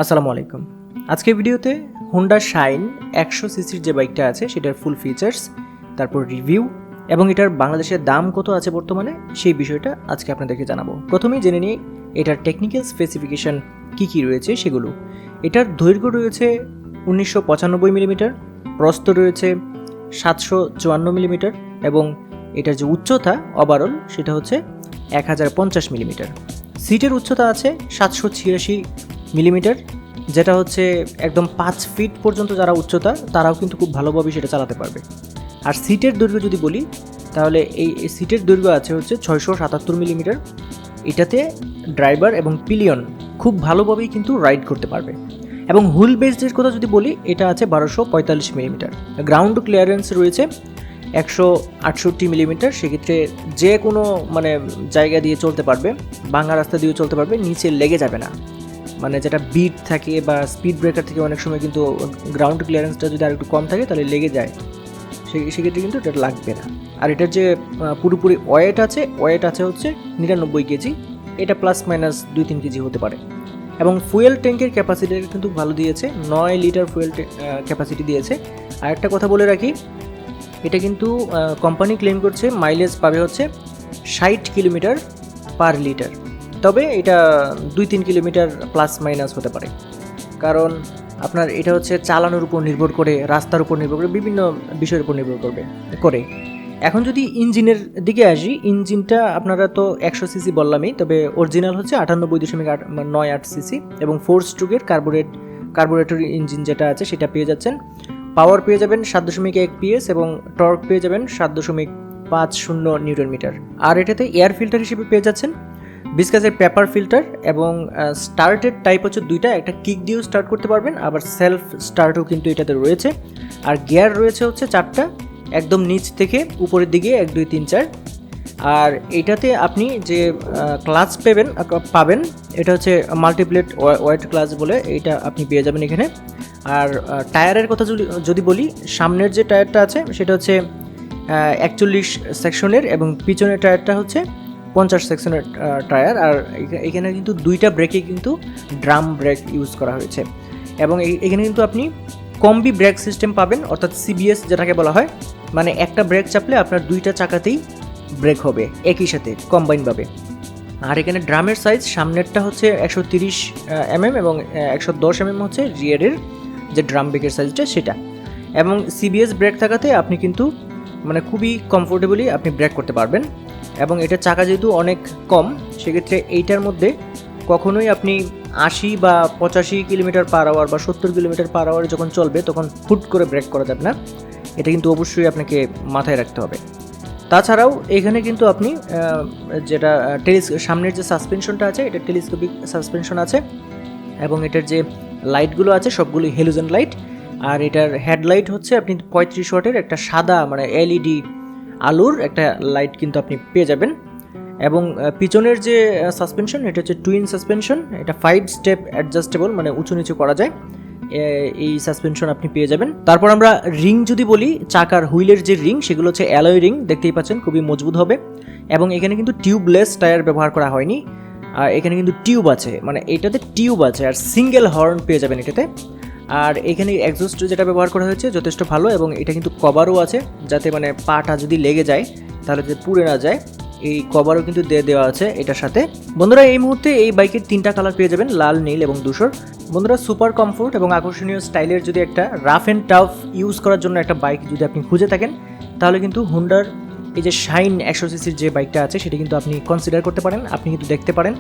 আসসালামু আলাইকুম। আজকের ভিডিওতে হোন্ডা শাইন 100 সিসির যে বাইকটা আছে সেটার ফুল ফিচার্স, তারপর রিভিউ এবং এটার বাংলাদেশের দাম কত আছে বর্তমানে সেই বিষয়টা আজকে আপনাদেরকে জানাবো। প্রথমেই জেনে নিই এটার টেকনিক্যাল স্পেসিফিকেশন কী কী রয়েছে সেগুলো। এটার দৈর্ঘ্য রয়েছে 1995 মিলিমিটার, প্রস্থ রয়েছে 754 মিলিমিটার এবং এটার যে উচ্চতা ওভারঅল সেটা হচ্ছে 1050 মিলিমিটার। সিটের উচ্চতা আছে 786 মিলিমিটার, যেটা হচ্ছে একদম 5 ফিট পর্যন্ত যারা উচ্চতা তারাও কিন্তু খুব ভালোভাবে সেটা চালাতে পারবে। আর সিটের দৈর্ঘ্য যদি বলি তাহলে এই সিটের দৈর্ঘ্য আছে হচ্ছে 677 মিলিমিটার। এটাতে ড্রাইভার এবং পিলিয়ন খুব ভালোভাবেই কিন্তু রাইড করতে পারবে। এবং হুইল বেসের কথা যদি বলি এটা আছে 1245 মিলিমিটার। গ্রাউন্ড ক্লিয়ারেন্স রয়েছে 168 মিলিমিটার। সেক্ষেত্রে যে কোনো জায়গা দিয়ে চলতে পারবে, ভাঙা রাস্তা দিয়ে চলতে পারবে, নিচে লেগে যাবে না। যেটা বিট থাকে বা স্পিড ব্রেকার থেকে অনেক সময় কিন্তু গ্রাউন্ড ক্লিয়ারেন্সটা যদি আর একটু কম থাকে তাহলে লেগে যায়, সেক্ষেত্রে কিন্তু এটা লাগবে না। আর এটার যে পুরোপুরি ওয়েট আছে হচ্ছে 99 কেজি। এটা প্লাস মাইনাস 2-3 কেজি হতে পারে। এবং ফুয়েল ট্যাঙ্কের ক্যাপাসিটি কিন্তু ভালো দিয়েছে, 9 লিটার ফুয়েল ক্যাপাসিটি দিয়েছে। আর একটা কথা বলে রাখি, এটা কিন্তু কোম্পানি ক্লেম করছে মাইলেজ পাবে হচ্ছে 60 কিলোমিটার পার লিটার। তবে এটা 2-3 কিলোমিটার প্লাস মাইনাস হতে পারে, কারণ আপনার এটা হচ্ছে চালানোর উপর নির্ভর করে, রাস্তার উপর নির্ভর করে, বিভিন্ন বিষয়ের উপর নির্ভর করে। এখন যদি ইঞ্জিনের দিকে আসি, ইঞ্জিনটা আপনারা তো 100 সিসি বললামই, তবে অরিজিনাল হচ্ছে 98.98 সিসি এবং 4 স্ট্রোকের কার্বোরেটর ইঞ্জিন যেটা আছে সেটা পেয়ে যাচ্ছেন। পাওয়ার পেয়ে যাবেন 7.1 PS এবং টর্ক পেয়ে যাবেন 7.50 নিউটন মিটার। আর এটাতে এয়ার ফিল্টার হিসেবে পেয়ে যাচ্ছেন বিসকাসের পেপার ফিল্টার এবং স্টার্টের টাইপ হচ্ছে দুইটা, একটা কিক দিয়েও স্টার্ট করতে পারবেন, আবার সেলফ স্টার্টও কিন্তু এটাতে রয়েছে। আর গিয়ার রয়েছে হচ্ছে 4টা, একদম নিচ থেকে উপরের দিকে 1, 2, 3, 4। আর এটাতে আপনি যে ক্লাচ পাবেন এটা হচ্ছে মাল্টিপ্লেট ওয়েট ক্লাচ বলে, এটা আপনি পেয়ে যাবেন এখানে। আর টায়ারের কথা যদি বলি, সামনের যে টায়ারটা আছে সেটা হচ্ছে 41 সেকশনের এবং পিছনের টায়ারটা হচ্ছে 50 সেকশনের টায়ার। আর এখানে কিন্তু দুইটা ব্রেকে কিন্তু ড্রাম ব্রেক ইউজ করা হয়েছে। এবং এখানে কিন্তু আপনি কম্বি ব্রেক সিস্টেম পাবেন, অর্থাৎ CBS যেটাকে বলা হয়, একটা ব্রেক চাপলে আপনার দুইটা চাকাতেই ব্রেক হবে একই সাথে কম্বাইনভাবে। আর এখানে ড্রামের সাইজ সামনেরটা হচ্ছে 130 mm এবং 110 mm হচ্ছে রিয়ারের যে ড্রাম ব্রেকের সাইজটা সেটা। এবং CBS ব্রেক থাকাতে আপনি কিন্তু খুবই কমফোর্টেবলি আপনি ব্রেক করতে পারবেন। এবং এটার চাকা যেহেতু অনেক কম, সেক্ষেত্রে এইটার মধ্যে কখনোই আপনি 80 বা 85 কিলোমিটার পার আওয়ার বা 70 কিলোমিটার পার আওয়ারে যখন চলবে তখন হুট করে ব্রেক করা যাবে না। এটা কিন্তু অবশ্যই আপনাকে মাথায় রাখতে হবে। তাছাড়াও এখানে কিন্তু আপনি যেটা সামনের যে সাসপেনশনটা আছে এটা টেলিস্কোপিক সাসপেনশন আছে এবং এটার যে লাইটগুলো আছে সবগুলি হেলোজেন লাইট। আর এটার হেডলাইট হচ্ছে আপনি 35 ওয়াটের একটা সাদা LED আলোর একটা লাইট কিন্তু আপনি পেয়ে যাবেন। এবং পিছনের যে সাসপেনশন এটা হচ্ছে টুইন সাসপেনশন, এটা 5 স্টেপ অ্যাডজাস্টেবল, উঁচু নিচু করা যায়, এই সাসপেনশন আপনি পেয়ে যাবেন। তারপর আমরা রিং যদি বলি, চাকার হুইলের যে রিং সেগুলো হচ্ছে অ্যালয় রিং, দেখতেই পাচ্ছেন খুবই মজবুত হবে। এবং এখানে কিন্তু টিউবলেস টায়ার ব্যবহার করা হয়নি, আর এখানে কিন্তু টিউব আছে, এটাতে টিউব আছে। আর সিঙ্গেল হর্ন পেয়ে যাবেন এটাতে। আর এখানে এক্সস্ট যেটা ব্যবহার করা হয়েছে যথেষ্ট ভালো, এবং এটা কিন্তু কভারও আছে, যাতে পাটা যদি লেগে যায় তাহলে যাতে পুড়ে না যায়, এই কভারও কিন্তু দেওয়া আছে এটার সাথে। বন্ধুরা, এই মুহূর্তে এই বাইকের 3টা কালার পেয়ে যাবেন, লাল, নীল এবং ধূসর। বন্ধুরা, সুপার কমফোর্ট এবং আকর্ষণীয় স্টাইলের যদি একটা রাফ অ্যান্ড টাফ ইউজ করার জন্য একটা বাইক যদি আপনি খুঁজে থাকেন তাহলে কিন্তু হোন্ডার এই যে শাইন 100 সিসির যে বাইকটা আছে সেটা কিন্তু আপনি কনসিডার করতে পারেন, আপনি কিন্তু দেখতে পারেন।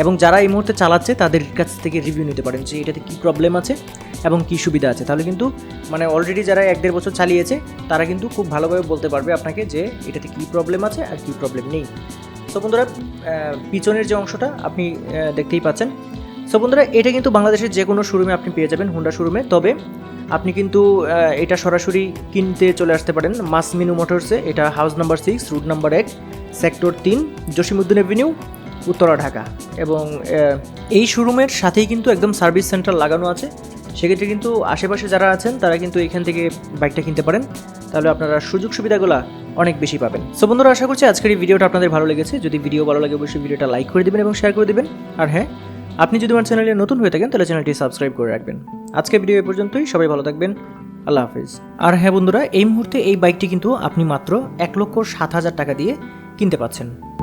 এবং যারা এই মুহূর্তে চালাচ্ছে তাদের কাছ থেকে রিভিউ নিতে পারেন যে এটাতে কী প্রবলেম আছে এবং কী সুবিধা আছে। তাহলে কিন্তু অলরেডি যারা 1-1.5 বছর চালিয়েছে তারা কিন্তু খুব ভালোভাবে বলতে পারবে আপনাকে যে এটাতে কী প্রবলেম আছে আর কী প্রবলেম নেই। সো বন্ধুরা, পিছনের যে অংশটা আপনি দেখতেই পাচ্ছেন। সো বন্ধুরা, এটা কিন্তু বাংলাদেশের যে কোনো শোরুমে আপনি পেয়ে যাবেন, হোন্ডা শোরুমে। তবে আপনি কিন্তু এটা সরাসরি কিনতে চলে আসতে পারেন মাসমিনু মোটরসে। এটা house number 6, route number 1, sector 3, Jasimuddin avenue, Uttara, Dhaka. এবং এই শোরুমের সাথেই কিন্তু একদম সার্ভিস সেন্টার লাগানো আছে। সেক্ষেত্রে কিন্তু আশেপাশে যারা আছেন তারা কিন্তু এখান থেকে বাইকটা কিনতে পারেন, তাহলে আপনারা সুযোগ সুবিধাগুলো অনেক বেশি পাবেন। সো বন্ধুরা, আশা করছি আজকের এই ভিডিওটা আপনাদের ভালো লেগেছে। যদি ভিডিও ভালো লাগে অবশ্যই ভিডিওটা লাইক করে দেবেন এবং শেয়ার করে দেবেন। আর হ্যাঁ, আপনি যদি আমার চ্যানেলে নতুন হয়ে থাকেন তাহলে চ্যানেলটি সাবস্ক্রাইব করে রাখবেন। আজকের ভিডিও এ পর্যন্তই, সবাই ভালো থাকবেন, আল্লাহ হাফিজ। আর হ্যাঁ বন্ধুরা, এই মুহূর্তে এই বাইকটি কিন্তু আপনি মাত্র 1,07,000 টাকা দিয়ে কিনতে পাচ্ছেন।